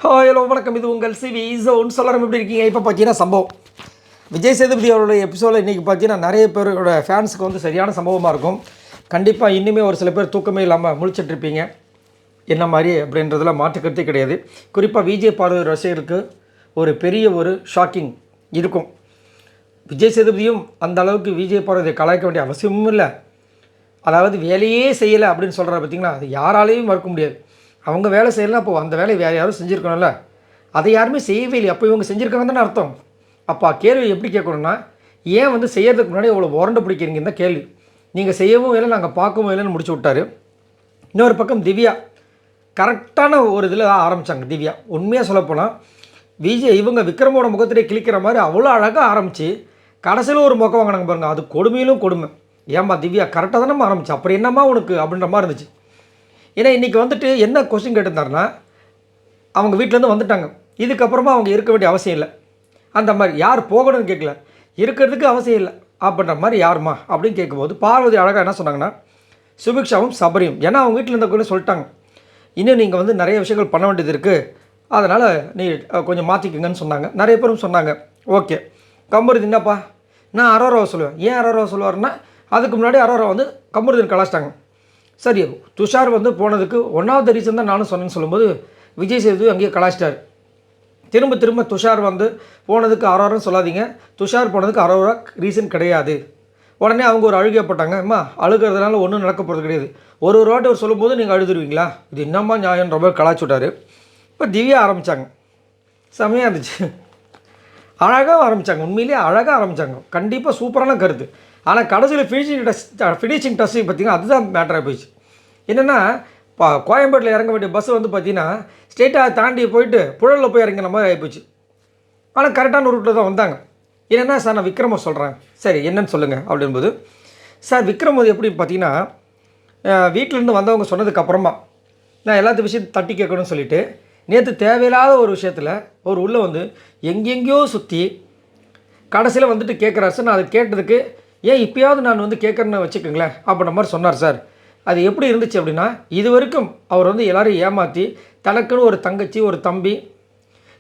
Hello வணக்கம். இது உங்கள் சிவி ஜோன். சொல்லலாம் எப்படி இருக்கீங்க? இப்போ பார்த்தீங்கன்னா சம்பவம் விஜய் சேதுபதி அவருடைய எபிசோடில் இன்றைக்கி பார்த்தீங்கன்னா நிறைய பேரோட ஃபேன்ஸுக்கு வந்து சரியான சம்பவமாக இருக்கும். கண்டிப்பாக இன்னுமே ஒரு சில பேர் தூக்கமே இல்லாமல் முழிச்சிட்ருப்பீங்க என்ன மாதிரி அப்படின்றதுல மாற்றுக்கருத்தே கிடையாது. குறிப்பாக விஜய் பார்வை ரசிகர்களுக்கு ஒரு பெரிய ஒரு ஷாக்கிங் இருக்கும். விஜய் சேதுபதியும் அந்த அளவுக்கு விஜய் பார்வை கலாய்க்க வேண்டிய அவசியமும் இல்லை. அதாவது வேலையே செய்யலை அப்படின்னு சொல்கிறார் பார்த்திங்களா, அது யாராலையும் மறுக்க முடியாது. அவங்க வேலை செய்யலாம், அப்போது அந்த வேலையை வேறு யாரும் செஞ்சுருக்கணும்ல, அதை யாருமே செய்யவே இல்லை. அப்போ இவங்க செஞ்சுருக்காங்க தானே அர்த்தம். அப்போ கேள்வி எப்படி கேட்கணும்னா, ஏன் வந்து செய்யறதுக்கு முன்னாடி அவ்வளோ உரண்டு பிடிக்கிறீங்க தான் கேள்வி. நீங்கள் செய்யவும் இல்லை, நாங்கள் பார்க்கவும் இல்லைன்னு முடிச்சு விட்டார். இன்னொரு பக்கம் திவ்யா கரெக்டான ஒரு இதில் தான் ஆரம்பித்தாங்க. திவ்யா உண்மையாக சொல்லப்போனால் விஜய் இவங்க விக்ரமோட முகத்திலே கிளிக்கிற மாதிரி அவ்வளோ அழகாக ஆரம்பித்து கடைசியில் ஒரு முகம் வாங்கினாங்க பாருங்கள். அது கொடுமையிலும் கொடுமை. ஏம்மா திவ்யா கரெக்டாக தானே ஆரம்பிச்சு, அப்புறம் என்னம்மா உனக்கு அப்படின்ற மாதிரி இருந்துச்சு. ஏன்னா இன்றைக்கி வந்துட்டு என்ன கொஸ்டின் கேட்டிருந்தாருன்னா, அவங்க வீட்டிலேருந்து வந்துட்டாங்க, இதுக்கப்புறமா அவங்க இருக்க வேண்டிய அவசியம் இல்லை. அந்த மாதிரி யார் போகணும்னு கேட்கல, இருக்கிறதுக்கு அவசியம் இல்லை அப்படின்ற மாதிரி யாருமா அப்படின்னு கேட்கும்போது பார்வதி அழகாக என்ன சொன்னாங்கன்னா, சுபிக்ஷாவும் சபரியும். ஏன்னா அவங்க வீட்டில் இருந்தவங்களே சொல்லிட்டாங்க, இன்னும் நீங்கள் வந்து நிறைய விஷயங்கள் பண்ண வேண்டியது இருக்குது, அதனால் நீ கொஞ்சம் மாற்றிக்குங்கன்னு சொன்னாங்க. நிறைய பேரும் சொன்னாங்க. ஓகே, கம்பருதி என்னப்பா, நான் அரோராவை சொல்லுவேன். ஏன் அரோராவை சொல்லுவார்னா, அதுக்கு முன்னாடி அரோரா வந்து கம்பருதின் கலாச்சிட்டாங்க. சரி, துஷார் வந்து போனதுக்கு ஒன்றாவது ரீசன் தான் நானும் சொன்னேன்னு சொல்லும்போது விஜய் சேதுபதி அங்கேயே கலாச்சிட்டார். திரும்ப துஷார் வந்து போனதுக்கு அரோரான்னு சொல்லாதீங்க, துஷார் போனதுக்கு அரோரா ரீசன் கிடையாது. உடனே அவங்க ஒரு அழுகைப்பட்டாங்க. அம்மா அழுகிறதுனால ஒன்றும் நடக்க போகிறது கிடையாது. ஒரு வாட்டி அவர் சொல்லும்போது நீங்கள் அழுதுருவீங்களா, இது என்னம்மா நியாயம் ரொம்ப கலாச்சி விட்டார். இப்போ திவ்யா ஆரம்பித்தாங்க, செம்மையாக இருந்துச்சு, அழகாக ஆரம்பித்தாங்க, உண்மையிலேயே அழகாக ஆரம்பித்தாங்க. கண்டிப்பாக சூப்பரான கருத்து. ஆனால் கடைசியில் ஃபினிஷிங் டஸ்ட்டு பார்த்திங்கன்னா அதுதான் மேட்டராக போயிடுச்சு. என்னென்னா கோயம்பேட்டில் இறங்க வேண்டிய பஸ் வந்து பார்த்திங்கன்னா ஸ்ட்ரெயிட்டாக தாண்டி போயிட்டு புழலில் போய் இறங்கின மாதிரி ஆகிப்போச்சு. ஆனால் கரெக்டான ரூட்டில் தான் வந்தாங்க. என்னென்னா சார் நான் விக்ரம சொல்கிறேன். சரி என்னன்னு சொல்லுங்கள் அப்படின்போது, சார் விக்ரம் வந்து எப்படி பார்த்திங்கன்னா வீட்டிலேருந்து வந்தவங்க சொன்னதுக்கப்புறமா நான் எல்லாத்து விஷயத்தை தட்டி கேட்கணும்னு சொல்லிவிட்டு நேற்று தேவையில்லாத ஒரு விஷயத்தில் ஒரு உள்ளே வந்து எங்கெங்கேயோ சுற்றி கடைசியில் வந்துட்டு கேட்குறாரு சார். நான் அது கேட்டதுக்கு ஏன் இப்போயாவது நான் வந்து கேட்குறேன்னு வச்சுக்கோங்களேன் அப்படின்ற மாதிரி சொன்னார் சார். அது எப்படி இருந்துச்சு அப்படின்னா, இது வரைக்கும் அவர் வந்து எல்லோரும் ஏமாற்றி தனக்குன்னு ஒரு தங்கச்சி ஒரு தம்பி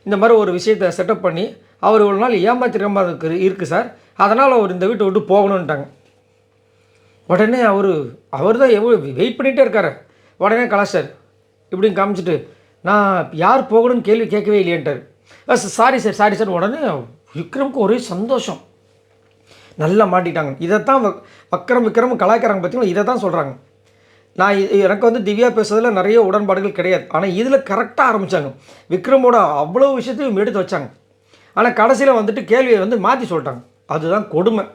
இந்த மாதிரி ஒரு விஷயத்தை செட்டப் பண்ணி அவர் இவ்வளோ நாள் ஏமாற்றிக்கிற மாதிரி இருக்குது சார். அதனால் அவர் இந்த வீட்டை விட்டு போகணுன்ட்டாங்க. உடனே அவர் தான் எவ்வளோ வெயிட் பண்ணிகிட்டே இருக்கார். உடனே கலாச்சார் இப்படின்னு காமிச்சிட்டு, நான் யார் போகணும்னு கேள்வி கேட்கவே இல்லையன்ட்டார். Sorry sir. உடனே விக்ரமுக்கு ஒரே சந்தோஷம், நல்லா மாட்டிட்டாங்க. இதைத்தான் விக்ரம் கலாய்க்கிறாங்க பார்த்தீங்கன்னா, இதை தான் சொல்கிறாங்க. நான் எனக்கு வந்து திவ்யா பேசுறதில் நிறைய உடன்பாடுகள் கிடையாது. ஆனால் இதில் கரெக்டாக ஆரம்பித்தாங்க. விக்ரமோட அவ்வளோ விஷயத்தையும் எடுத்து வச்சாங்க. ஆனால் கடைசியில் வந்துட்டு கேள்வியை வந்து மாற்றி சொல்லிட்டாங்க. அதுதான் கொடுமை.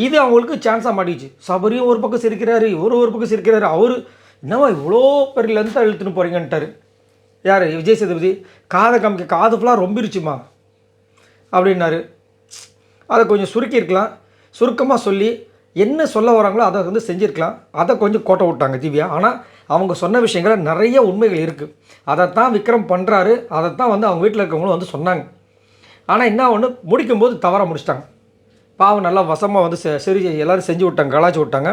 இது அவங்களுக்கு சான்ஸாக மாட்டிச்சு. சபரியும் ஒரு பக்கம் சிரிக்கிறாரு, ஒரு பக்கம் சிரிக்கிறாரு. அவர் என்னவா இவ்வளோ பெரிய லென்த்தாக இழுத்துன்னு போகிறீங்கன்ட்டார். யார்? விஜய் சேதுபதி. காதை காமிக்க காது ஃபுல்லாக ரொம்பிருச்சுமா அப்படின்னாரு. அதை கொஞ்சம் சுருக்கியிருக்கலாம், சுருக்கமாக சொல்லி என்ன சொல்ல வராங்களோ அதை வந்து செஞ்சுருக்கலாம். அதை கொஞ்சம் கோட்டை விட்டாங்க திவ்யா. ஆனால் அவங்க சொன்ன விஷயங்களில் நிறைய உண்மைகள் இருக்குது. அதைத்தான் விக்ரம் பண்ணுறாரு, அதைத்தான் வந்து அவங்க வீட்டில் இருக்கவங்களும் வந்து சொன்னாங்க. ஆனால் என்ன ஒன்று முடிக்கும்போது தவறாக முடிச்சிட்டாங்க. பாவம் நல்லா வசமாக வந்து சரி எல்லோரும் செஞ்சு விட்டாங்க, கலாச்சி விட்டாங்க.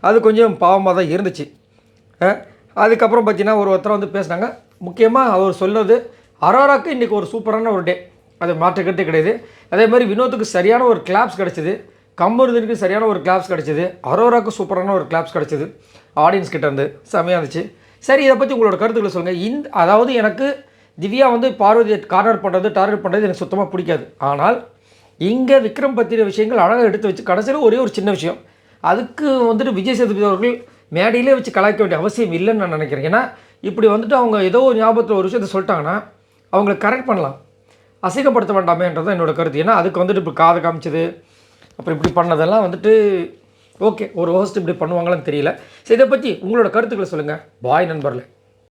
அது கொஞ்சம் பாவமாக தான் இருந்துச்சு. அதுக்கப்புறம் பார்த்தீங்கன்னா ஒருத்தர் வந்து பேசினாங்க. முக்கியமாக அவர் சொல்கிறது, அரோராக்கு இன்றைக்கி ஒரு சூப்பரான ஒரு டே, அது மாற்றுக்கிறதே கிடையாது. அதே மாதிரி வினோத்துக்கு சரியான ஒரு கிளாப்ஸ் கிடச்சிது, கம்பருதனுக்கு சரியான ஒரு கிளாப்ஸ் கிடச்சிது, அரோராவுக்கு சூப்பரான ஒரு கிளாப்ஸ் கிடச்சிது ஆடியன்ஸ் கிட்டேருந்து. செம்மையாக இருந்துச்சு. சரி, இதை பற்றி உங்களோட கருத்துக்களை சொல்லுங்கள். அதாவது எனக்கு திவ்யா வந்து பார்வதியை டார்கெட் பண்ணுறது எனக்கு சுத்தமாக பிடிக்காது. ஆனால் இங்கே விக்ரம் பற்றின விஷயங்கள் அழகாக எடுத்து வச்சு கடைசியில் ஒரே ஒரு சின்ன விஷயம், அதுக்கு வந்துட்டு விஜய் சேதுபதி அவர்கள் மேடையிலே வச்சு கலாய்க்க வேண்டிய அவசியம் இல்லைன்னு நான் நினைக்கிறேன். ஏன்னா இப்படி வந்துட்டு அவங்க ஏதோ ஒரு ஞாபகத்தில் ஒரு விஷயத்தை சொல்லிட்டாங்கன்னா அவங்கள கரெக்ட் பண்ணலாம், அசிங்கப்படுத்த வேண்டாமேன்றதான் என்னோடய கருத்து. ஏன்னா அதுக்கு வந்துட்டு இப்போ காதை காமிச்சது அப்புறம் இப்படி பண்ணதெல்லாம் வந்துட்டு ஓகே, ஒரு ஹோஸ்ட் இப்படி பண்ணுவாங்களான்னு தெரியல. சரி, இதை பற்றி உங்களோட கருத்துக்களை சொல்லுங்கள். பாய் நண்பர்களே.